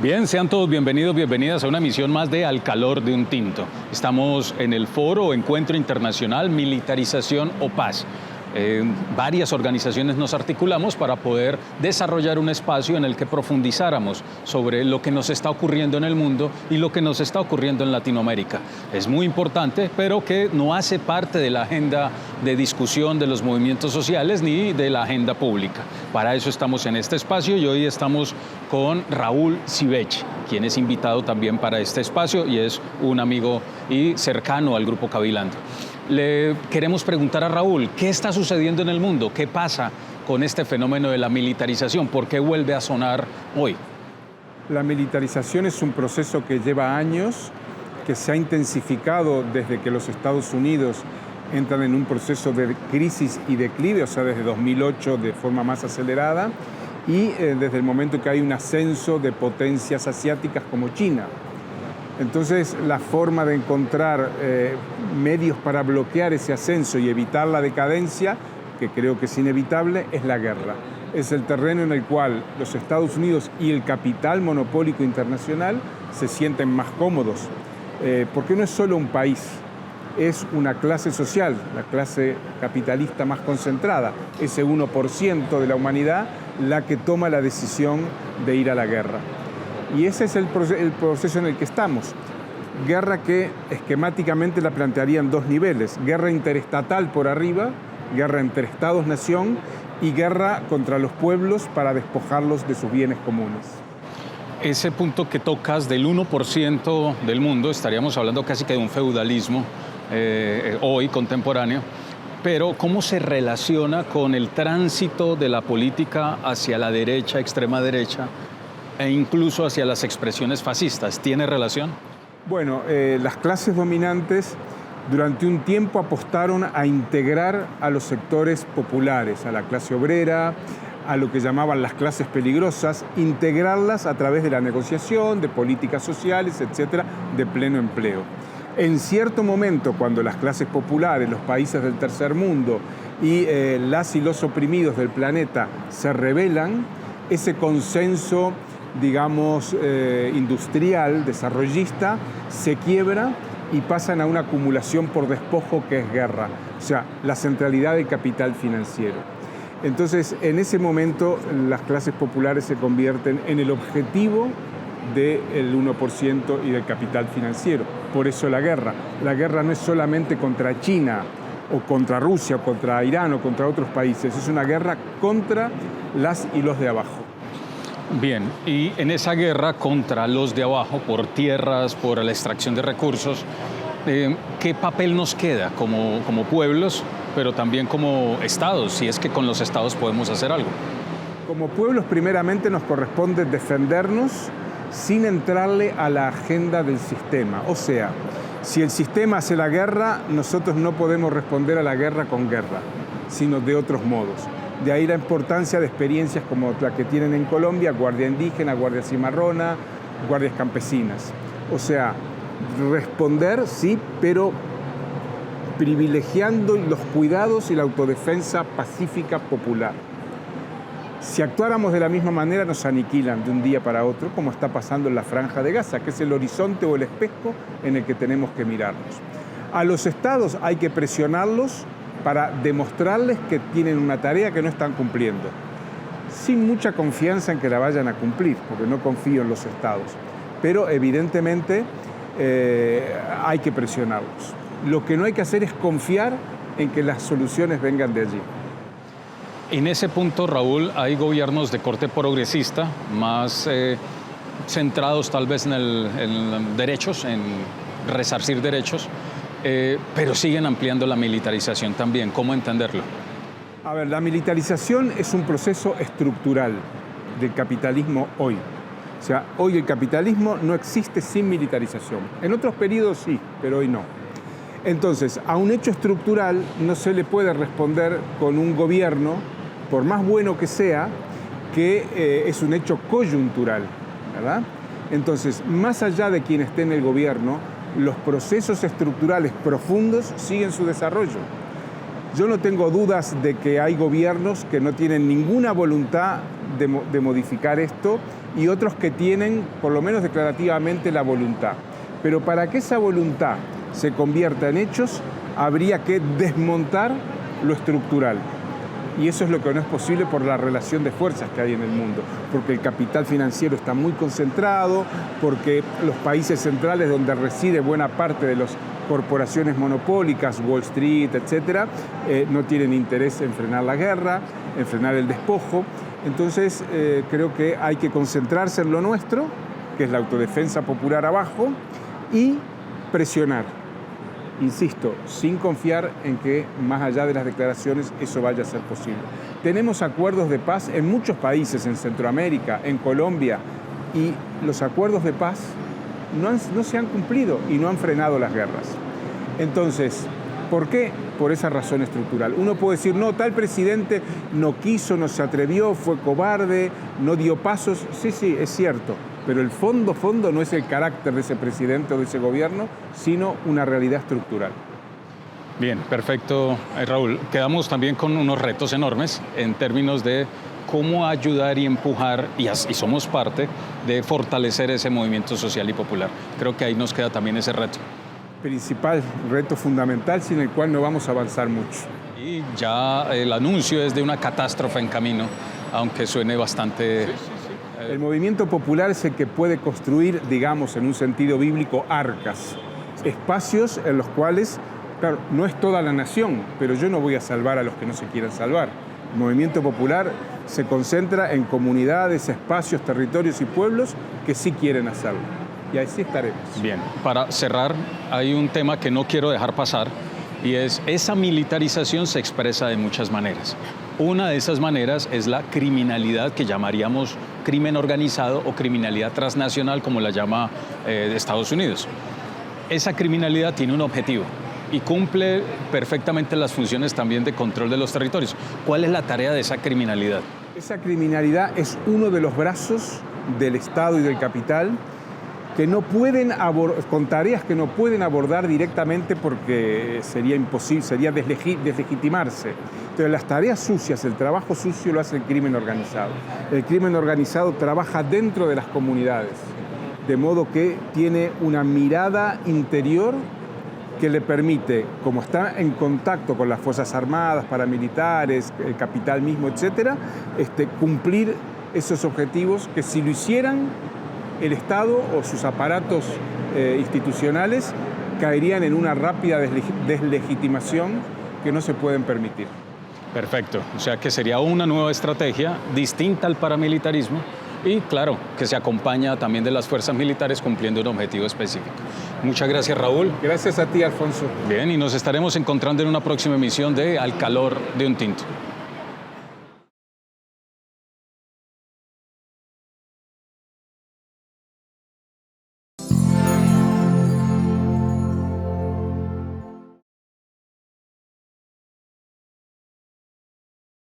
Bien, sean todos bienvenidos, bienvenidas a una emisión más de Al Calor de un Tinto. Estamos en el foro Encuentro Internacional Militarización o Paz. Varias organizaciones nos articulamos para poder desarrollar un espacio en el que profundizáramos sobre lo que nos está ocurriendo en el mundo y lo que nos está ocurriendo en Latinoamérica. Es muy importante, pero que no hace parte de la agenda de discusión de los movimientos sociales ni de la agenda pública. Para eso estamos en este espacio y hoy estamos con Raúl Sivech, quien es invitado también para este espacio y es un amigo y cercano al Grupo Cabilando. Le queremos preguntar a Raúl, ¿qué está sucediendo en el mundo? ¿Qué pasa con este fenómeno de la militarización? ¿Por qué vuelve a sonar hoy? La militarización es un proceso que lleva años, que se ha intensificado desde que los Estados Unidos entran en un proceso de crisis y declive, o sea, desde 2008 de forma más acelerada, y desde el momento que hay un ascenso de potencias asiáticas como China. Entonces, la forma de encontrar medios para bloquear ese ascenso y evitar la decadencia, que creo que es inevitable, es la guerra. Es el terreno en el cual los Estados Unidos y el capital monopólico internacional se sienten más cómodos, porque no es solo un país, es una clase social, la clase capitalista más concentrada, ese 1% de la humanidad, la que toma la decisión de ir a la guerra. Y ese es el proceso en el que estamos. Guerra que esquemáticamente la plantearía en dos niveles. Guerra interestatal por arriba, guerra entre estados-nación y guerra contra los pueblos para despojarlos de sus bienes comunes. Ese punto que tocas del 1% del mundo, estaríamos hablando casi que de un feudalismo hoy contemporáneo, pero ¿cómo se relaciona con el tránsito de la política hacia la derecha, extrema derecha, e incluso hacia las expresiones fascistas? ¿Tiene relación? Bueno, las clases dominantes durante un tiempo apostaron a integrar a los sectores populares, a la clase obrera, a lo que llamaban las clases peligrosas, integrarlas a través de la negociación, de políticas sociales, etcétera, de pleno empleo. En cierto momento, cuando las clases populares, los países del tercer mundo y las y los oprimidos del planeta se rebelan, ese consenso, digamos, industrial, desarrollista, se quiebra y pasan a una acumulación por despojo que es guerra, o sea, la centralidad del capital financiero. Entonces, en ese momento, las clases populares se convierten en el objetivo del 1% y del capital financiero. Por eso la guerra. La guerra no es solamente contra China o contra Rusia o contra Irán o contra otros países, es una guerra contra las y los de abajo. Bien, y en esa guerra contra los de abajo, por tierras, por la extracción de recursos, ¿qué papel nos queda como pueblos, pero también como estados, si es que con los estados podemos hacer algo? Como pueblos, primeramente nos corresponde defendernos sin entrarle a la agenda del sistema. O sea, si el sistema hace la guerra, nosotros no podemos responder a la guerra con guerra, sino de otros modos. De ahí la importancia de experiencias como la que tienen en Colombia, Guardia Indígena, Guardia Cimarrona, Guardias Campesinas. O sea, responder, sí, pero privilegiando los cuidados y la autodefensa pacífica popular. Si actuáramos de la misma manera, nos aniquilan de un día para otro, como está pasando en la Franja de Gaza, que es el horizonte o el espejo en el que tenemos que mirarnos. A los estados hay que presionarlos para demostrarles que tienen una tarea que no están cumpliendo, sin mucha confianza en que la vayan a cumplir, porque no confío en los estados. Pero evidentemente hay que presionarlos. Lo que no hay que hacer es confiar en que las soluciones vengan de allí. En ese punto, Raúl, hay gobiernos de corte progresista, más centrados tal vez en derechos, en resarcir derechos, pero siguen ampliando la militarización también. ¿Cómo entenderlo? A ver, la militarización es un proceso estructural del capitalismo hoy. O sea, hoy el capitalismo no existe sin militarización. En otros periodos sí, pero hoy no. Entonces, a un hecho estructural no se le puede responder con un gobierno, por más bueno que sea, que es un hecho coyuntural, ¿verdad? Entonces, más allá de quien esté en el gobierno, los procesos estructurales profundos siguen su desarrollo. Yo no tengo dudas de que hay gobiernos que no tienen ninguna voluntad de modificar esto y otros que tienen, por lo menos declarativamente, la voluntad. Pero para que esa voluntad se convierta en hechos, habría que desmontar lo estructural. Y eso es lo que no es posible por la relación de fuerzas que hay en el mundo, porque el capital financiero está muy concentrado, porque los países centrales donde reside buena parte de las corporaciones monopólicas, Wall Street, etcétera, no tienen interés en frenar la guerra, en frenar el despojo. Entonces, creo que hay que concentrarse en lo nuestro, que es la autodefensa popular abajo, y presionar. Insisto, sin confiar en que más allá de las declaraciones eso vaya a ser posible. Tenemos acuerdos de paz en muchos países, en Centroamérica, en Colombia, y los acuerdos de paz no se han cumplido y no han frenado las guerras. Entonces, ¿por qué? Por esa razón estructural. Uno puede decir, no, tal presidente no quiso, no se atrevió, fue cobarde, no dio pasos. Sí, es cierto. Pero el fondo no es el carácter de ese presidente o de ese gobierno, sino una realidad estructural. Bien, perfecto, Raúl. Quedamos también con unos retos enormes en términos de cómo ayudar y empujar, y somos parte de fortalecer ese movimiento social y popular. Creo que ahí nos queda también ese reto. Principal, reto fundamental, sin el cual no vamos a avanzar mucho. Y ya el anuncio es de una catástrofe en camino, aunque suene bastante... Sí. El movimiento popular es el que puede construir, digamos, en un sentido bíblico, arcas, espacios en los cuales, claro, no es toda la nación, pero yo no voy a salvar a los que no se quieran salvar. El movimiento popular se concentra en comunidades, espacios, territorios y pueblos que sí quieren hacerlo. Y así estaremos. Bien, para cerrar, hay un tema que no quiero dejar pasar, y es esa militarización se expresa de muchas maneras. Una de esas maneras es la criminalidad que llamaríamos crimen organizado o criminalidad transnacional, como la llama Estados Unidos. Esa criminalidad tiene un objetivo y cumple perfectamente las funciones también de control de los territorios. ¿Cuál es la tarea de esa criminalidad? Esa criminalidad es uno de los brazos del Estado y del capital que no pueden con tareas que no pueden abordar directamente porque sería imposible, sería deslegitimarse. Entonces las tareas sucias, el trabajo sucio lo hace el crimen organizado. El crimen organizado trabaja dentro de las comunidades, de modo que tiene una mirada interior que le permite, como está en contacto con las Fuerzas Armadas, paramilitares, el capital mismo, etcétera, cumplir esos objetivos que si lo hicieran el Estado o sus aparatos institucionales caerían en una rápida deslegitimación que no se pueden permitir. Perfecto, o sea que sería una nueva estrategia distinta al paramilitarismo y claro, que se acompaña también de las fuerzas militares cumpliendo un objetivo específico. Muchas gracias, Raúl. Gracias a ti, Alfonso. Bien, y nos estaremos encontrando en una próxima emisión de Al Calor de un Tinto.